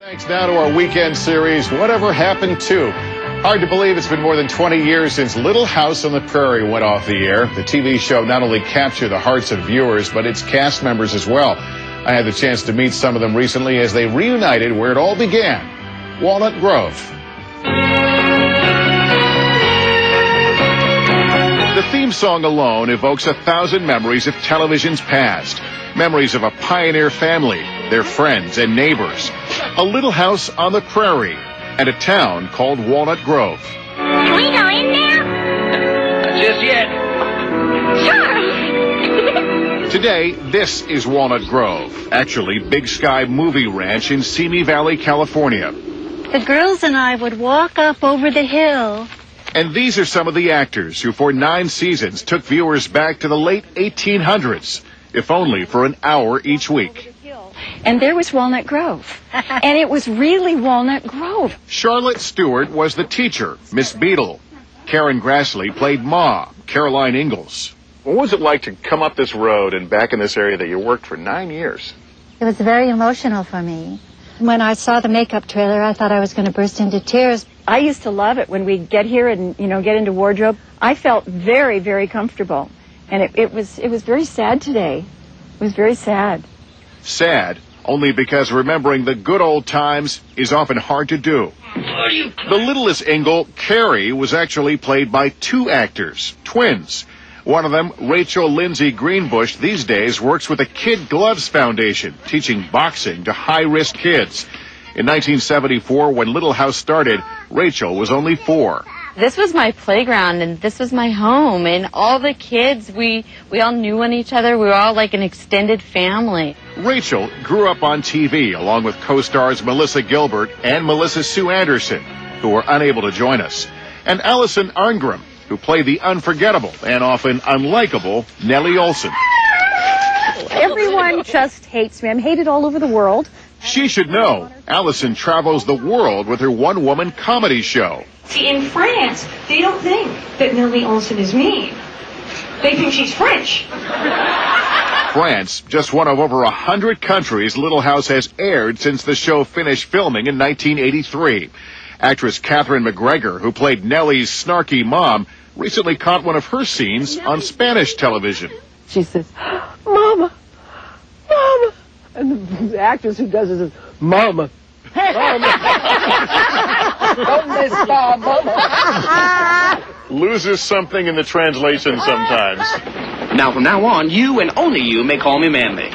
Thanks now to our weekend series, Whatever Happened To? Hard to believe it's been more than 20 years since Little House on the Prairie went off the air. The TV show not only captured the hearts of viewers, but its cast members as well. I had the chance to meet some of them recently as they reunited where it all began, Walnut Grove. The theme song alone evokes 1,000 memories of television's past. Memories of a pioneer family, their friends and neighbors, a little house on the prairie, and a town called Walnut Grove. Can we go in there? Not just yet. Sure. Today, this is Walnut Grove, actually Big Sky Movie Ranch in Simi Valley, California. The girls and I would walk up over the hill. And these are some of the actors who for 9 seasons took viewers back to the late 1800s, if only for an hour each week. And there was Walnut Grove. And it was really Walnut Grove. Charlotte Stewart was the teacher, Miss Beadle. Karen Grassley played Ma, Caroline Ingalls. What was it like to come up this road and back in this area that you worked for 9 years? It was very emotional for me. When I saw the makeup trailer, I thought I was going to burst into tears. I used to love it when we'd get here and, get into wardrobe. I felt very, very comfortable. And it was very sad today. It was very sad. Sad, only because remembering the good old times is often hard to do. The littlest Ingle, Carrie, was actually played by 2 actors, twins. One of them, Rachel Lindsay Greenbush, these days works with the Kid Gloves Foundation, teaching boxing to high-risk kids. In 1974, when Little House started, Rachel was only 4. This was my playground, and this was my home, and all the kids, we all knew one each other. We were all like an extended family. Rachel grew up on TV along with co-stars Melissa Gilbert and Melissa Sue Anderson, who were unable to join us, and Allison Arngrim, who played the unforgettable and often unlikable Nellie Olson. Everyone just hates me. I'm hated all over the world. She should know. Allison travels the world with her one-woman comedy show. See, in France, they don't think that Nellie Olson is mean. They think she's French. France, just one of over 100 countries Little House has aired since the show finished filming in 1983. Actress Catherine McGregor, who played Nellie's snarky mom, recently caught one of her scenes on Spanish television. She says, "Mama, Mama." And the actress who does it says, "Mama, Mama." Mama. Loses something in the translation sometimes. Now, from now on, you and only you may call me Manly.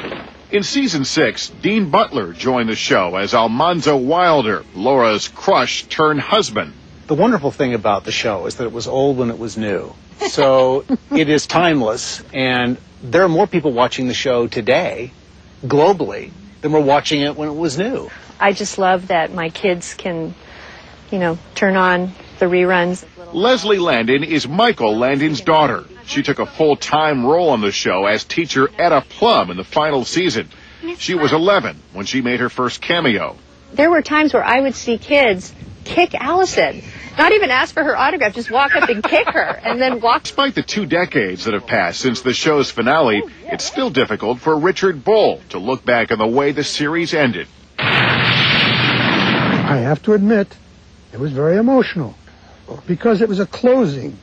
In season 6, Dean Butler joined the show as Almanzo Wilder, Laura's crush turned husband. The wonderful thing about the show is that it was old when it was new. So it is timeless, and there are more people watching the show today, globally, than were watching it when it was new. I just love that my kids can, turn on the reruns. Leslie Landon is Michael Landon's daughter. She took a full-time role on the show as teacher Etta Plum in the final season. She was 11 when she made her first cameo. There were times where I would see kids kick Allison. Not even ask for her autograph, just walk up and kick her, and then walk. Despite the 2 decades that have passed since the show's finale, it's still difficult for Richard Bull to look back on the way the series ended. I have to admit, it was very emotional, because it was a closing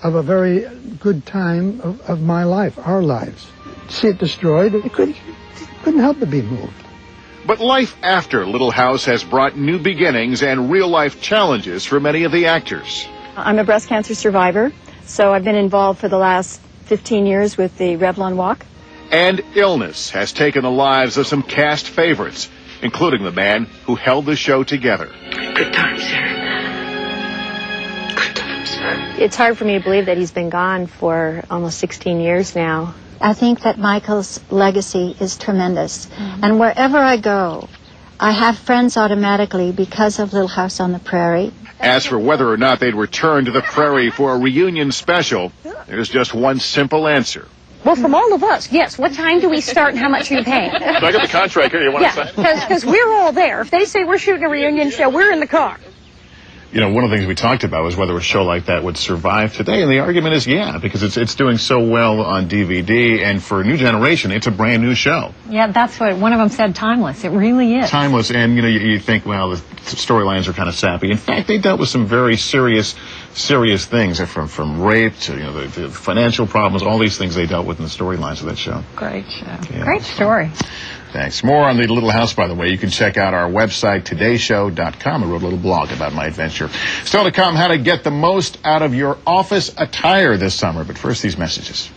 of a very good time of my life, our lives. To see it destroyed, it couldn't help but be moved. But life after Little House has brought new beginnings and real-life challenges for many of the actors. I'm a breast cancer survivor, so I've been involved for the last 15 years with the Revlon Walk. And illness has taken the lives of some cast favorites, including the man who held the show together. Good times, sir. Good times. It's hard for me to believe that he's been gone for almost 16 years now. I think that Michael's legacy is tremendous. Mm-hmm. And wherever I go, I have friends automatically because of Little House on the Prairie. As for whether or not they'd return to the prairie for a reunion special, there's just one simple answer. Well, from all of us, yes. What time do we start and how much are you paying? So I got the contract here. You want to sign? Because we're all there. If they say we're shooting a reunion show, we're in the car. You know, one of the things we talked about was whether a show like that would survive today, and the argument is yeah, because it's doing so well on DVD, and for a new generation, it's a brand new show. Yeah, that's what one of them said, timeless. It really is. Timeless, and you know, you think, well, the storylines are kind of sappy. In fact, they dealt with some very serious things, from rape to, you know, the financial problems, all these things they dealt with in the storylines of that show. Great show. Yeah. Great story. Thanks. More on the Little House, by the way. You can check out our website, todayshow.com. I wrote a little blog about my adventure. Still to come, how to get the most out of your office attire this summer. But first, these messages.